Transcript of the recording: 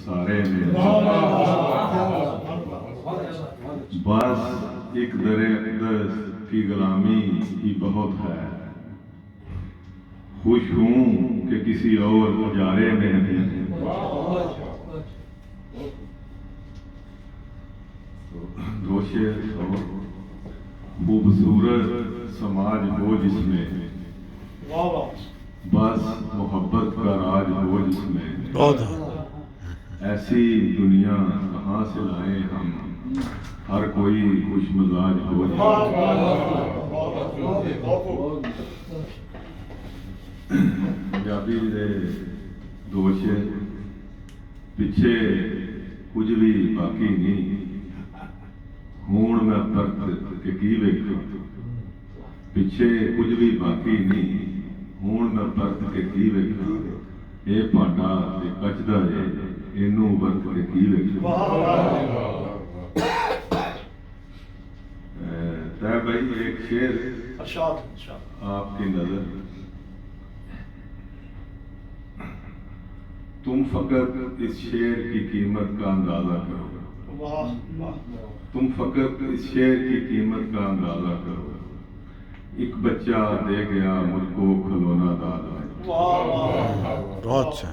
सारे में बस एक दरे अक़दस की गुलामी ही बहुत है। खुश हूं कि किसी और गुजारे में नहीं। दो शेर और खूबसूरत समाज हो जिसमें, बस मोहब्बत का राज हो जिसमें, ऐसी दुनिया कहाँ से लाए हम, हर कोई खुश मिजाज हो जिसमें। पंजाबी दे दो शेर पिछे कुछ भी बाकी नहीं, हूण मैं परत के की वेखां, पिछे कुछ भी बाकी नहीं, हूण मैं परत के की वेखां, ये भांडा ते कचदा है, इनू वरत के की वेखां। तै भाई एक शेर आपकी नजर, तुम फकत इस शेर की कीमत का अंदाजा करो, तुम फकत इस शेर की कीमत का अंदाजा करो, एक बच्चा दे गया मुझको खिलौना दादा। बहुत अच्छा।